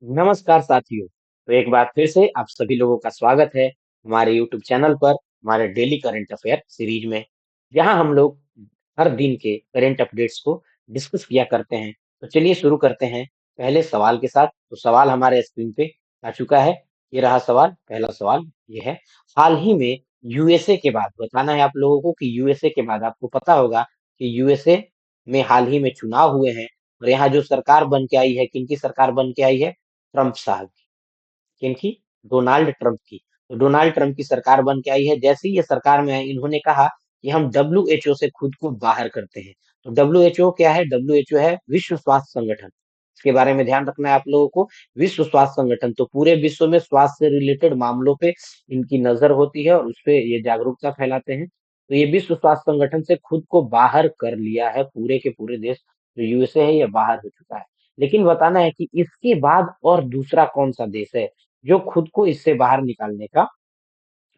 नमस्कार साथियों। तो एक बार फिर से आप सभी लोगों का स्वागत है हमारे YouTube चैनल पर हमारे डेली करंट अफेयर सीरीज में, जहां हम लोग हर दिन के करंट अपडेट्स को डिस्कस किया करते हैं। तो चलिए शुरू करते हैं पहले सवाल के साथ। तो सवाल हमारे स्क्रीन पे आ चुका है। ये रहा सवाल। पहला सवाल ये है, हाल ही में यूएसए के बाद बताना है आप लोगों को कि यूएसए के बाद आपको पता होगा कि यूएसए में हाल ही में चुनाव हुए हैं और यहाँ जो सरकार बन के आई है, किनकी सरकार बन के आई है? ट्रंप साहब की। किनकी? डोनाल्ड ट्रंप की। तो डोनाल्ड ट्रंप की सरकार बन के आई है। जैसे ही ये सरकार में आई, इन्होंने कहा कि हम डब्ल्यूएचओ से खुद को बाहर करते हैं। तो डब्ल्यूएचओ क्या है? डब्ल्यूएचओ है विश्व स्वास्थ्य संगठन। इसके बारे में ध्यान रखना है आप लोगों को। विश्व स्वास्थ्य संगठन तो पूरे विश्व में स्वास्थ्य से रिलेटेड मामलों पे इनकी नजर होती है और उस पे ये जागरूकता फैलाते हैं। तो ये विश्व स्वास्थ्य संगठन से खुद को बाहर कर लिया है। पूरे के पूरे देश जो यूएसए है, ये बाहर हो चुका है। लेकिन बताना है कि इसके बाद और दूसरा कौन सा देश है जो खुद को इससे बाहर निकालने का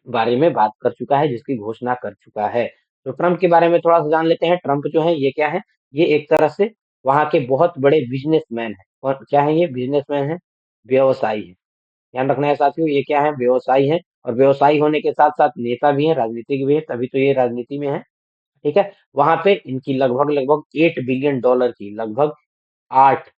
बारे में बात कर चुका है, जिसकी घोषणा कर चुका है। तो ट्रंप के बारे में थोड़ा सा जान लेते हैं। ट्रंप जो है ये क्या है? ये एक तरह से वहां के बहुत बड़े बिजनेसमैन है। और क्या है? ये बिजनेसमैन है, व्यवसायी है। ध्यान रखना है साथियों, ये क्या है? व्यवसायी है। और व्यवसायी होने के साथ साथ नेता भी है, राजनीतिक भी है, तभी तो ये राजनीति में है। ठीक है। वहां पे इनकी लगभग लगभग 8 बिलियन डॉलर की, लगभग आठ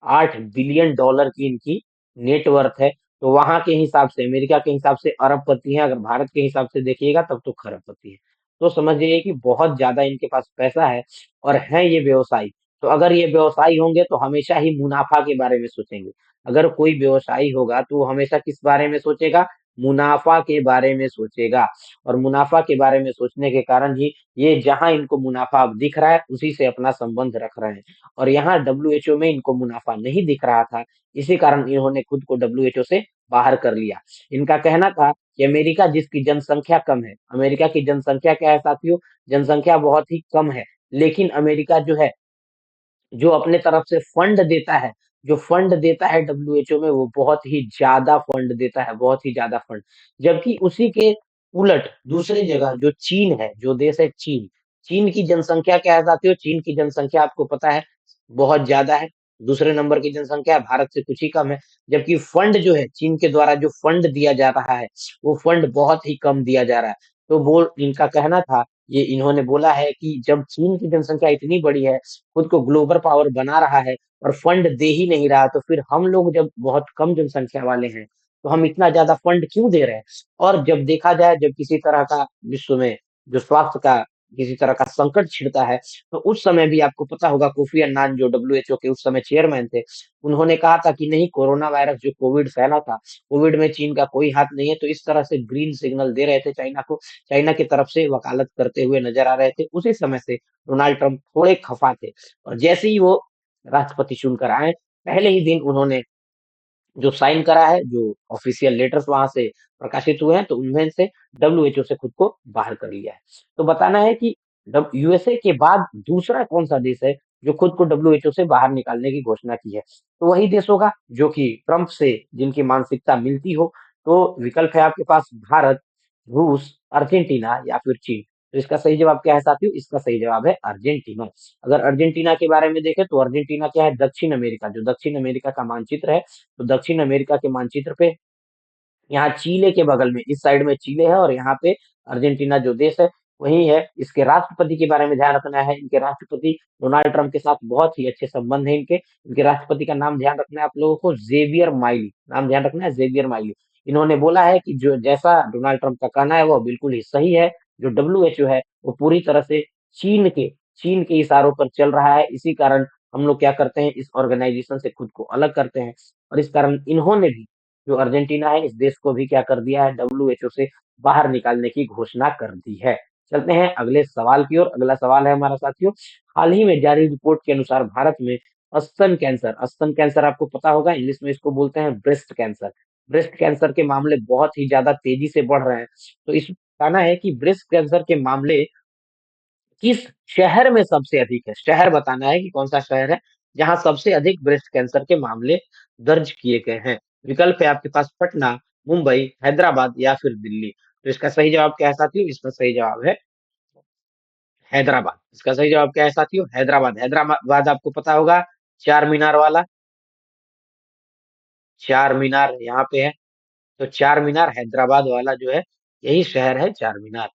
8 बिलियन डॉलर की इनकी नेटवर्थ है। तो वहां के हिसाब से, अमेरिका के हिसाब से अरबपति है। अगर भारत के हिसाब से देखिएगा तब तो खरबपति है। तो समझ जाइए कि बहुत ज्यादा इनके पास पैसा है और है ये व्यवसायी। तो अगर ये व्यवसायी होंगे तो हमेशा ही मुनाफा के बारे में सोचेंगे। अगर कोई व्यवसायी होगा तो वो हमेशा किस बारे में सोचेगा? मुनाफा के बारे में सोचेगा। और मुनाफा के बारे में सोचने के कारण ही ये जहां इनको मुनाफा अब दिख रहा है उसी से अपना संबंध रख रहे हैं। और यहाँ डब्ल्यूएचओ में इनको मुनाफा नहीं दिख रहा था, इसी कारण इन्होंने खुद को डब्ल्यूएचओ से बाहर कर लिया। इनका कहना था कि अमेरिका जिसकी जनसंख्या कम है, अमेरिका की जनसंख्या क्या है साथियों? जनसंख्या बहुत ही कम है। लेकिन अमेरिका जो है, जो अपने तरफ से फंड देता है, जो फंड देता है डब्ल्यूएचओ में, वो बहुत ही ज्यादा फंड देता है, बहुत ही ज्यादा फंड। जबकि उसी के उलट दूसरी जगह जो चीन है, जो देश है चीन, चीन की जनसंख्या क्या है साथियों? चीन की जनसंख्या आपको पता है बहुत ज्यादा है। दूसरे नंबर की जनसंख्या है, भारत से कुछ ही कम है। जबकि फंड जो है, चीन के द्वारा जो फंड दिया जा रहा है, वो फंड बहुत ही कम दिया जा रहा है। तो वो इनका कहना था, ये इन्होंने बोला है कि जब चीन की जनसंख्या इतनी बड़ी है, खुद को ग्लोबल पावर बना रहा है और फंड दे ही नहीं रहा, तो फिर हम लोग जब बहुत कम जनसंख्या वाले हैं, तो हम इतना ज्यादा फंड क्यों दे रहे हैं? और जब देखा जाए, जब किसी तरह का विश्व में जो स्वास्थ्य का किसी तरह का संकट छिड़ता है, तो उस समय भी आपको पता होगा कोफी अन्नान जो डब्ल्यूएचओ के उस समय चेयरमैन थे, उन्होंने कहा था कि नहीं, कोरोना वायरस जो कोविड फैला था, कोविड में चीन का कोई हाथ नहीं है। तो इस तरह से ग्रीन सिग्नल दे रहे थे चाइना को, चाइना की तरफ से वकालत करते हुए नजर आ रहे थे। उसी समय से डोनाल्ड ट्रंप थोड़े खफा थे। और जैसे ही वो राष्ट्रपति चुनकर आए, पहले ही दिन उन्होंने जो साइन करा है, जो ऑफिशियल लेटर्स वहां से प्रकाशित हुए हैं, तो उनमें से डब्ल्यूएचओ से खुद को बाहर कर लिया है। तो बताना है कि यूएसए के बाद दूसरा कौन सा देश है जो खुद को डब्ल्यूएचओ से बाहर निकालने की घोषणा की है? तो वही देश होगा जो कि ट्रंप से जिनकी मानसिकता मिलती हो। तो विकल्प है आपके पास भारत, रूस, अर्जेंटीना या फिर चीन। तो इसका सही जवाब क्या है साथियों? इसका सही जवाब है अर्जेंटीना। अगर अर्जेंटीना के बारे में देखें तो अर्जेंटीना क्या है? दक्षिण अमेरिका, जो दक्षिण अमेरिका का मानचित्र है, तो दक्षिण अमेरिका के मानचित्र पे यहाँ चीले के बगल में, इस साइड में चीले है और यहाँ पे अर्जेंटीना जो देश है वही है। इसके राष्ट्रपति के बारे में ध्यान रखना है। इनके राष्ट्रपति डोनाल्ड ट्रंप के साथ बहुत ही अच्छे संबंध है इनके। इनके राष्ट्रपति का नाम ध्यान रखना है आप लोगों को, जेवियर माइली। नाम ध्यान रखना है, जेवियर माइली। इन्होंने बोला है कि जो जैसा डोनाल्ड ट्रंप का कहना है वो बिल्कुल ही सही है। जो डब्ल्यूएचओ है वो पूरी तरह से चीन के चीन के इशारों पर चल रहा है। इसी कारण हम लोग क्या करते हैं, इस ऑर्गेनाइजेशन से खुद को अलग करते हैं। और इस कारण इन्होंने भी, जो अर्जेंटीना है, इस देश को भी क्या कर दिया है? डब्ल्यूएचओ से बाहर निकालने की घोषणा कर दी है। चलते हैं अगले सवाल की ओर। अगला सवाल है हमारा साथियों, हाल ही में जारी रिपोर्ट के अनुसार भारत में स्तन कैंसर आपको पता होगा, इंग्लिश में इसको बोलते हैं ब्रेस्ट कैंसर। ब्रेस्ट कैंसर के मामले बहुत ही ज्यादा तेजी से बढ़ रहे हैं। तो इस कहना है कि ब्रेस्ट कैंसर के मामले किस शहर में सबसे अधिक है? शहर बताना है कि कौन सा शहर है जहां सबसे अधिक ब्रेस्ट कैंसर के मामले दर्ज किए गए हैं। विकल्प है आपके पास पटना, मुंबई, हैदराबाद या फिर दिल्ली। तो इसका सही जवाब क्या है साथियों? इसका सही जवाब है हैदराबाद। इसका सही जवाब क्या है साथियों? हैदराबाद। हैदराबाद आपको पता होगा, चार मीनार वाला। चार मीनार यहाँ पे है। तो चार मीनार हैदराबाद वाला जो है, यही शहर है चार मीनार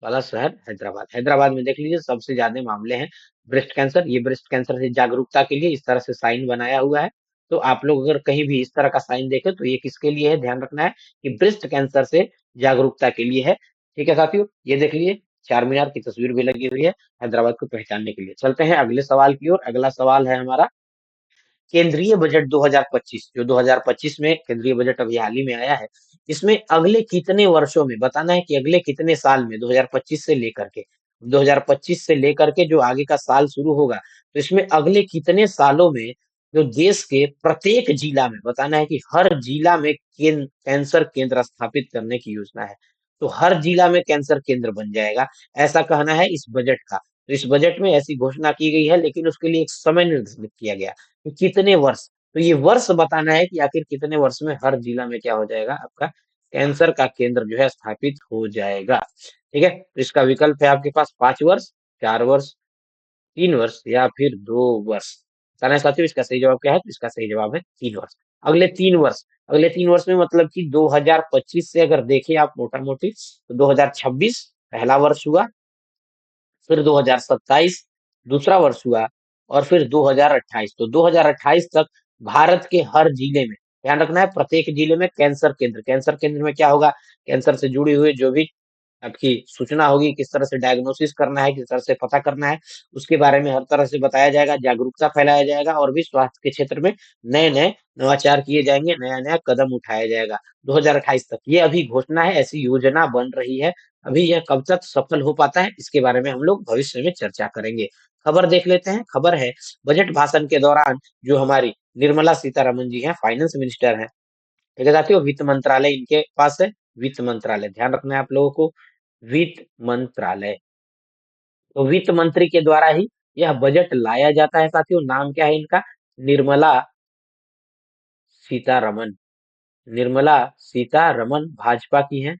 वाला शहर हैदराबाद। हैदराबाद में देख लीजिए सबसे ज्यादा मामले हैं ब्रेस्ट कैंसर। ये ब्रेस्ट कैंसर से जागरूकता के लिए इस तरह से साइन बनाया हुआ है। तो आप लोग अगर कहीं भी इस तरह का साइन देखें तो ये किसके लिए है, ध्यान रखना है कि ब्रेस्ट कैंसर से जागरूकता के लिए है। ठीक है साथियों, ये देख लीजिए चार मीनार की तस्वीर भी लगी हुई है हैदराबाद को पहचानने के लिए। चलते हैं अगले सवाल की ओर। अगला सवाल है हमारा केंद्रीय बजट 2025, जो 2025 में केंद्रीय बजट अभी हाल ही में आया है, इसमें अगले कितने वर्षों में, बताना है कि अगले कितने साल में, 2025 से लेकर के 2025 से लेकर के जो आगे का साल शुरू होगा, तो इसमें अगले कितने सालों में जो देश के प्रत्येक जिला में, बताना है कि हर जिला में कैंसर केंद्र स्थापित करने की योजना है। तो हर जिला में कैंसर केंद्र बन जाएगा, ऐसा कहना है इस बजट का। तो इस बजट में ऐसी घोषणा की गई है, लेकिन उसके लिए एक समय निर्धारित किया गया कि कितने वर्ष। तो ये वर्ष बताना है कि आखिर कितने वर्ष में हर जिला में क्या हो जाएगा, आपका कैंसर का केंद्र जो है स्थापित हो जाएगा। ठीक है, तो इसका विकल्प है आपके पास 5 वर्ष, 4 वर्ष, 3 वर्ष या फिर 2 वर्ष। बताना है साथियों इसका सही जवाब क्या है, तो इसका सही जवाब है 3 वर्ष। अगले 3 वर्ष, अगले 3 वर्ष में मतलब कि 2025 से अगर देखें आप मोटा मोटी, तो 2026 पहला वर्ष हुआ, फिर 2027 दूसरा वर्ष हुआ, और फिर 2028। तो 2028 तक भारत के हर जिले में, ध्यान रखना है प्रत्येक जिले में कैंसर केंद्र। कैंसर केंद्र में क्या होगा, कैंसर से जुड़ी हुई जो भी आपकी सूचना होगी, किस तरह से डायग्नोसिस करना है, किस तरह से पता करना है, उसके बारे में हर तरह से बताया जाएगा, जागरूकता फैलाया जाएगा, और भी स्वास्थ्य के क्षेत्र में नए नए नवाचार किए जाएंगे, नया नया कदम उठाया जाएगा 2028 तक। ये अभी घोषणा है, ऐसी योजना बन रही है। अभी यह कब तक सफल हो पाता है, इसके बारे में हम लोग भविष्य में चर्चा करेंगे। खबर देख लेते हैं। खबर है बजट भाषण के दौरान जो हमारी निर्मला सीतारमन जी हैं, फाइनेंस मिनिस्टर हैं, ठीक है साथियों, वित्त मंत्रालय इनके पास है। वित्त मंत्रालय, ध्यान रखना है आप लोगों को, वित्त मंत्रालय। तो वित्त मंत्री के द्वारा ही यह बजट लाया जाता है साथियों। नाम क्या है इनका, निर्मला सीतारमन। निर्मला सीतारमन भाजपा की हैं,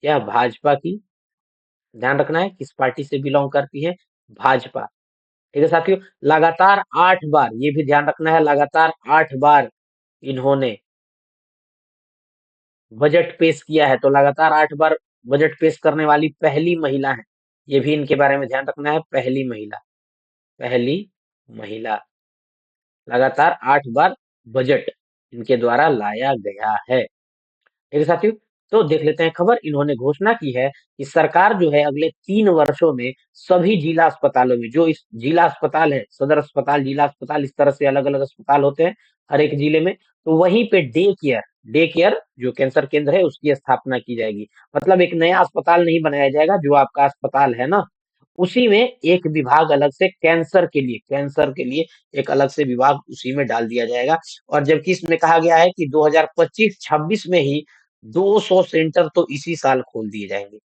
यह भाजपा की, ध्यान रखना है किस पार्टी से बिलोंग करती है, भाजपा। ठीक है साथियों, लगातार 8 बार, ये भी ध्यान रखना है, लगातार 8 बार इन्होंने बजट पेश किया है। तो लगातार 8 बार बजट पेश करने वाली पहली महिला है, ये भी इनके बारे में ध्यान रखना है, पहली महिला, पहली महिला। लगातार 8 बार बजट इनके द्वारा लाया गया है। ठीक है साथियों, तो देख लेते हैं खबर। इन्होंने घोषणा की है कि सरकार जो है अगले 3 वर्षों में सभी जिला अस्पतालों में, जो इस जिला अस्पताल है, सदर अस्पताल, जिला अस्पताल, इस तरह से अलग अलग अस्पताल होते हैं हर एक जिले में, तो वहीं पे डे केयर जो कैंसर केंद्र है उसकी स्थापना की जाएगी। मतलब एक नया अस्पताल नहीं बनाया जाएगा, जो आपका अस्पताल है ना, उसी में एक विभाग अलग से कैंसर के लिए एक अलग से विभाग उसी में डाल दिया जाएगा। और जबकि इसमें कहा गया है कि 2025-26 में ही 200 सेंटर तो इसी साल खोल दिए जाएंगे।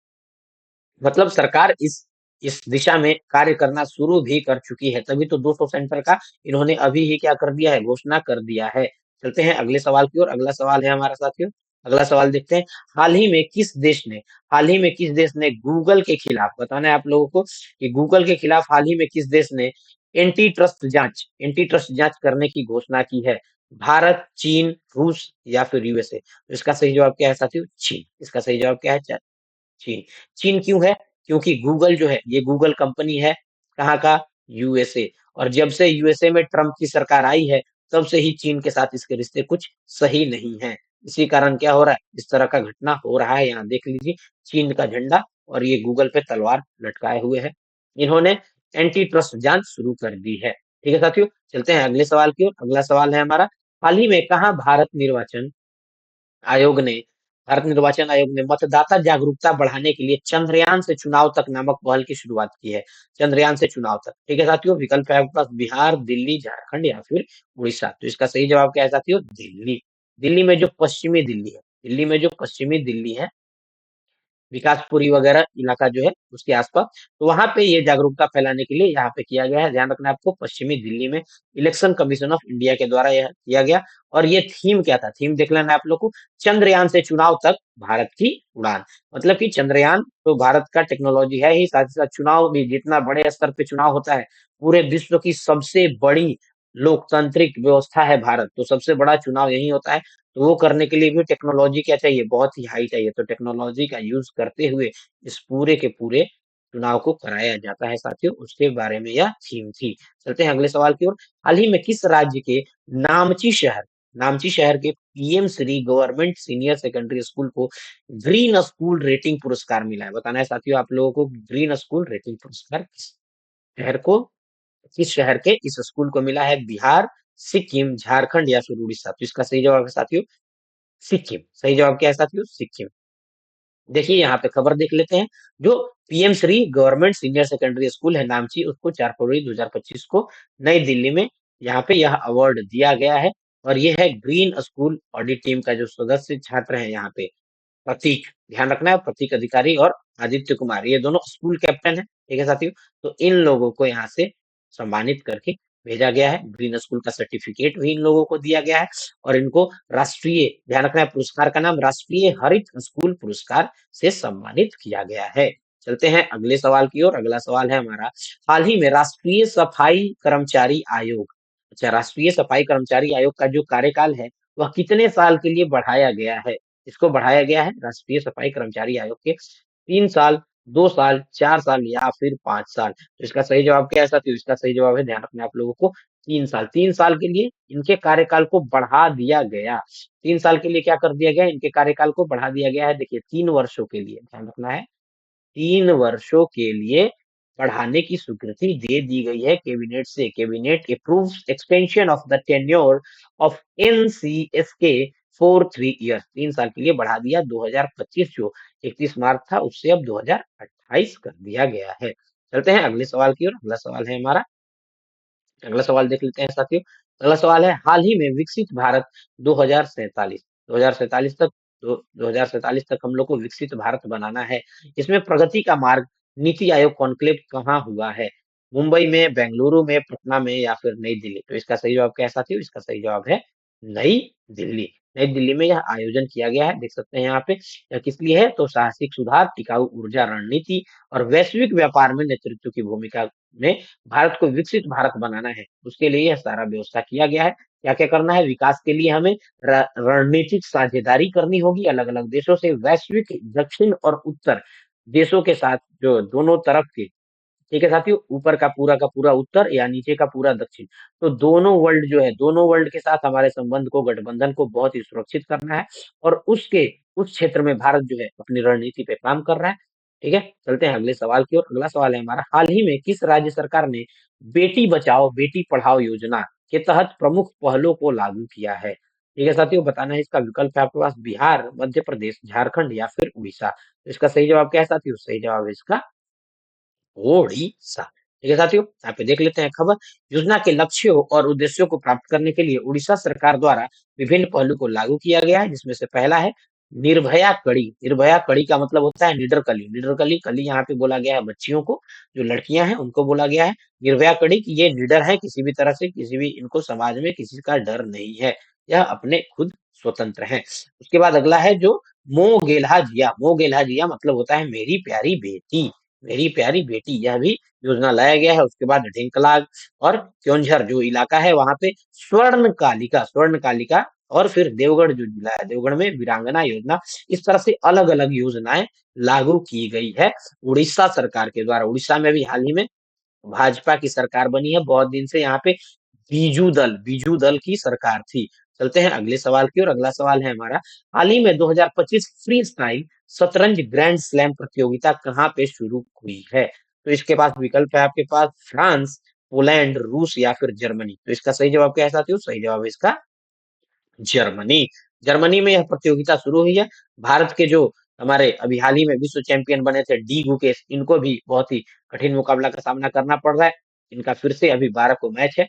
मतलब सरकार इस दिशा में कार्य करना शुरू भी कर चुकी है, तभी तो 200 सेंटर का इन्होंने अभी ही क्या कर दिया है, घोषणा कर दिया है। चलते हैं अगले सवाल की ओर। अगला सवाल है हमारा साथियों, अगला सवाल देखते हैं। हाल ही में किस देश ने गूगल के खिलाफ, बताना है आप लोगों को कि गूगल के खिलाफ हाल ही में किस देश ने एंटी ट्रस्ट जांच करने की घोषणा की है। भारत, चीन, रूस या फिर यूएसए। तो इसका सही जवाब क्या है साथियों, चीन। इसका सही जवाब क्या है, चीन। चीन क्यों है, क्योंकि गूगल जो है, ये गूगल कंपनी है कहाँ का, यूएसए। और जब से यूएसए में ट्रम्प की सरकार आई है, तब से ही चीन के साथ इसके रिश्ते कुछ सही नहीं है। इसी कारण क्या हो रहा है, इस तरह का घटना हो रहा है। यहाँ देख लीजिए चीन का झंडा और ये गूगल पे तलवार लटकाए हुए है। इन्होंने एंटी ट्रस्ट जांच शुरू कर दी है। ठीक है साथियों, चलते हैं अगले सवाल की ओर। अगला सवाल है हमारा, हाल ही में कहाँ आयोग ने भारत निर्वाचन आयोग ने मतदाता जागरूकता बढ़ाने के लिए चंद्रयान से चुनाव तक नामक पहल की शुरुआत की है। चंद्रयान से चुनाव तक, ठीक है साथियों, विकल्प है आपके पास बिहार, दिल्ली, झारखंड या फिर उड़ीसा। तो इसका सही जवाब क्या है साथियों, दिल्ली। दिल्ली में जो पश्चिमी दिल्ली है, दिल्ली में जो पश्चिमी दिल्ली है, विकासपुरी वगैरह इलाका जो है उसके आसपास, तो वहां पे ये जागरूकता फैलाने के लिए यहाँ पे किया गया है। ध्यान रखना है आपको, पश्चिमी दिल्ली में इलेक्शन कमीशन ऑफ इंडिया के द्वारा यह किया गया। और ये थीम क्या था, थीम देख लेना है आप लोग को, चंद्रयान से चुनाव तक भारत की उड़ान। मतलब कि चंद्रयान तो भारत का टेक्नोलॉजी है ही, साथ ही साथ चुनाव भी, जितना बड़े स्तर पे चुनाव होता है, पूरे विश्व की सबसे बड़ी लोकतांत्रिक व्यवस्था है भारत, तो सबसे बड़ा चुनाव यही होता है। तो वो करने के लिए भी टेक्नोलॉजी क्या चाहिए, बहुत ही हाई चाहिए। तो टेक्नोलॉजी का यूज करते हुए इस पूरे के पूरे चुनाव को कराया जाता है साथियों, उसके बारे में यह थीम थी। चलते हैं अगले सवाल की ओर। हाल ही में किस राज्य के नामची शहर नामची शहर के PM Shri government senior secondary school को ग्रीन स्कूल रेटिंग पुरस्कार मिला है? बताना है साथियों आप लोगों को, ग्रीन स्कूल रेटिंग पुरस्कार शहर को किस शहर के इस स्कूल को मिला है? बिहार, सिक्किम, झारखंड या फिर उड़ीसा? तो इसका सही जवाब है साथियों सिक्किम। सही जवाब क्या है साथियों? सिक्किम। देखिए यहाँ पे खबर देख लेते हैं। जो PM Shri government senior secondary school है नामची, उसको 4 फरवरी 2025 को नई दिल्ली में यहाँ पे यह अवार्ड दिया गया है। और ये है ग्रीन स्कूल ऑडिट टीम का जो सदस्य छात्र है यहाँ पे, प्रतीक, ध्यान रखना है, प्रतीक अधिकारी और आदित्य कुमार, ये दोनों स्कूल कैप्टन है। ठीक है साथियों, तो इन लोगों को यहाँ से सम्मानित करके भेजा गया है। ग्रीन स्कूल का सर्टिफिकेट भी इन लोगों को दिया गया है। और इनको राष्ट्रीय, ध्यान रखना है, पुरस्कार का नाम राष्ट्रीय हरित स्कूल पुरस्कार से सम्मानित किया गया है। चलते हैं अगले सवाल की ओर। अगला सवाल है हमारा, हाल ही में राष्ट्रीय सफाई कर्मचारी आयोग, अच्छा, राष्ट्रीय सफाई कर्मचारी आयोग का जो कार्यकाल है वह कितने साल के लिए बढ़ाया गया है? इसको बढ़ाया गया है राष्ट्रीय सफाई कर्मचारी आयोग के 3 साल, 2 साल, 4 साल या फिर 5 साल? तो इसका सही जवाब क्या है साथियों? इसका सही जवाब है, ध्यान रखना है आप लोगों को, 3 साल। 3 साल के लिए इनके कार्यकाल को बढ़ा दिया गया। 3 साल के लिए क्या कर दिया गया? इनके कार्यकाल को बढ़ा दिया गया है। देखिए 3 वर्षों के लिए, ध्यान रखना है, 3 वर्षों के लिए बढ़ाने की स्वीकृति दे दी गई है कैबिनेट से। Cabinet approves extension of the tenure of NCSK for 3 years. 3 साल के लिए बढ़ा दिया। 2025 जो 31 मार्च था उससे अब 2028 कर दिया गया है। चलते हैं अगले सवाल की ओर। अगला सवाल है हमारा, अगला सवाल देख लेते हैं साथियों। अगला सवाल है, हाल ही में विकसित भारत 2047, 2047 तक, 2047 तक हम लोग को विकसित भारत बनाना है। इसमें प्रगति का मार्ग नीति आयोग कॉन्क्लेव कहाँ हुआ है? मुंबई में, बेंगलुरु में, पटना में या फिर नई दिल्ली? तो इसका सही जवाब क्या है साथियों? इसका सही जवाब है नई दिल्ली। नई दिल्ली में यह आयोजन किया गया है, देख सकते हैं यहाँ पे। यह किस लिए है? तो साहसिक सुधार, टिकाऊ ऊर्जा रणनीति और वैश्विक व्यापार में नेतृत्व की भूमिका में भारत को विकसित भारत बनाना है, उसके लिए यह सारा व्यवस्था किया गया है। क्या-क्या करना है? विकास के लिए हमें रणनीतिक साझेदारी करनी होगी अलग-अलग देशों से, वैश्विक दक्षिण और उत्तर देशों के साथ, जो दोनों तरफ के, ठीक है साथियों, ऊपर का पूरा उत्तर या नीचे का पूरा दक्षिण, तो दोनों वर्ल्ड जो है, दोनों वर्ल्ड के साथ हमारे संबंध को, गठबंधन को बहुत ही सुरक्षित करना है। और उसके उस क्षेत्र में भारत जो है अपनी रणनीति पे काम कर रहा है। ठीक है, चलते हैं अगले सवाल की ओर। अगला सवाल है हमारा, हाल ही में किस राज्य सरकार ने बेटी बचाओ बेटी पढ़ाओ योजना के तहत प्रमुख पहलों को लागू किया है? ठीक है साथियों, बताना है, इसका विकल्प है आपके पास बिहार, मध्य प्रदेश, झारखंड या फिर उड़ीसा? तो इसका सही जवाब क्या है साथियों? सही जवाब है इसका ओडिशा। ठीक है साथियों, यहाँ पे देख लेते हैं खबर। योजना के लक्ष्यों और उद्देश्यों को प्राप्त करने के लिए उड़ीसा सरकार द्वारा विभिन्न पहलू को लागू किया गया है, जिसमें से पहला है निर्भया कड़ी। निर्भया कड़ी का मतलब होता है निडर कली। निडर कली, कली यहाँ पे बोला गया है बच्चियों को, जो लड़कियां हैं उनको बोला गया है निर्भया कड़ी, कि ये निडर है, किसी भी तरह से, किसी भी, इनको समाज में किसी का डर नहीं है, यह अपने खुद स्वतंत्र है। उसके बाद अगला है जो मोह जिया। मोह जिया मतलब होता है मेरी प्यारी बेटी, मेरी प्यारी बेटी, यह भी योजना लाया गया है। उसके बाद ढेंकलाग और क्योंझर जो इलाका है वहां पे स्वर्ण कालिका और फिर देवगढ़ जो जिला है, देवगढ़ में वीरांगना योजना, इस तरह से अलग अलग योजनाएं लागू की गई है उड़ीसा सरकार के द्वारा। उड़ीसा में भी हाल ही में भाजपा की सरकार बनी है, बहुत दिन से यहाँ पे बीजू दल की सरकार थी। चलते हैं अगले सवाल की ओर। अगला सवाल है हमारा, हाल ही में 2025 फ्री स्टाइल शतरंज ग्रैंड स्लैम प्रतियोगिता कहाँ पे शुरू हुई है? तो इसके पास विकल्प है आपके पास फ्रांस, पोलैंड, रूस या फिर जर्मनी? तो इसका सही जवाब क्या है साथियों? सही जवाब है इसका जर्मनी। जर्मनी में यह प्रतियोगिता शुरू हुई है। भारत के जो हमारे अभी हाल ही में विश्व चैंपियन बने थे डी गुकेश, इनको भी बहुत ही कठिन मुकाबला का सामना करना पड़ रहा है। इनका फिर से अभी 12 को मैच है,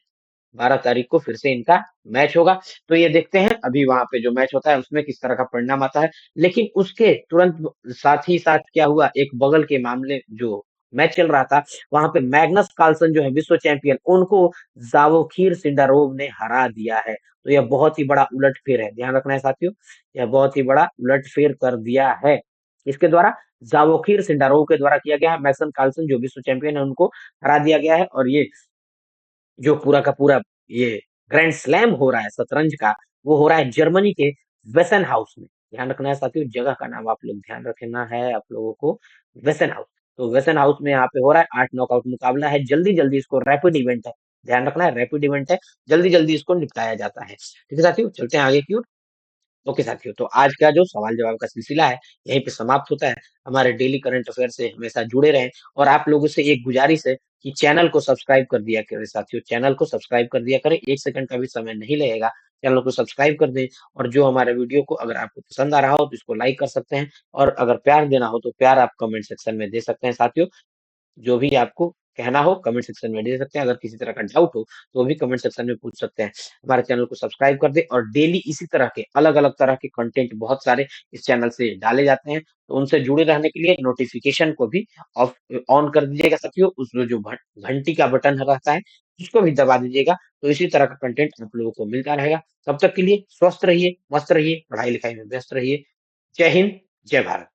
12 तारीख को फिर से इनका मैच होगा। तो ये देखते हैं अभी वहां पे जो मैच होता है उसमें किस तरह का परिणाम आता है। लेकिन उसके तुरंत साथ ही साथ क्या हुआ, एक बगल के मामले जो मैच चल रहा था, वहां पे मैग्नस कार्लसन जो है विश्व चैंपियन, उनको जावोखिर सिंडारोव ने हरा दिया है। तो यह बहुत ही बड़ा उलटफेर है, ध्यान रखना है साथियों, यह बहुत ही बड़ा उलटफेर कर दिया है। इसके द्वारा जावोखिर सिंडारोव के द्वारा किया गया है। मैग्नस कार्लसन जो विश्व चैंपियन है उनको हरा दिया गया है। और ये जो पूरा का पूरा ये ग्रैंड स्लैम हो रहा है शतरंज का, वो हो रहा है जर्मनी के वेसन हाउस में। ध्यान रखना है साथियों, जगह का नाम आप लोग ध्यान रखना है आप लोगों को, वेसन हाउस। तो वेसन हाउस में यहाँ पे हो रहा है 8 नॉकआउट मुकाबला है, जल्दी-जल्दी इसको रैपिड इवेंट है, ध्यान रखना है रैपिड इवेंट है, जल्दी-जल्दी इसको निपटाया जाता है। ठीक है साथियों, चलते हैं आगे की ओर। ओके साथियों, तो आज का जो सवाल-जवाब का सिलसिला है, यहीं पे समाप्त होता है। हमारे डेली करंट अफेयर से हमेशा जुड़े रहें और आप लोगों से एक गुजारिश है कि चैनल को सब्सक्राइब कर दिया करें साथियों, चैनल को सब्सक्राइब कर दिया करें, 1 सेकंड का भी समय नहीं लगेगा। चैनल को सब्सक्राइब कर दें और जो हमारे वीडियो को अगर आपको पसंद आ रहा हो, तो इसको लाइक कर सकते हैं और अगर प्यार देना हो, तो प्यार आप कमेंट सेक्शन में दे सकते हैं साथियों। जो भी आपको कहना हो कमेंट सेक्शन में दे सकते हैं। अगर किसी तरह का डाउट हो तो वो भी कमेंट सेक्शन में पूछ सकते हैं। हमारे चैनल को सब्सक्राइब कर दें और डेली इसी तरह के अलग-अलग तरह के कंटेंट बहुत सारे इस चैनल से डाले जाते हैं। तो उनसे जुड़े रहने के लिए नोटिफ़िकेशन को भी ऑफ ऑन कर दीजिएगा साथियों। उसमें जो घंटी का बटन रहता है उसको भी दबा दीजिएगा। तो इसी तरह का कंटेंट आप लोगों को मिलता रहेगा। तब तक के लिए स्वस्थ रहिए, मस्त रहिए, पढ़ाई-लिखाई में व्यस्त रहिए। जय हिंद, जय भारत।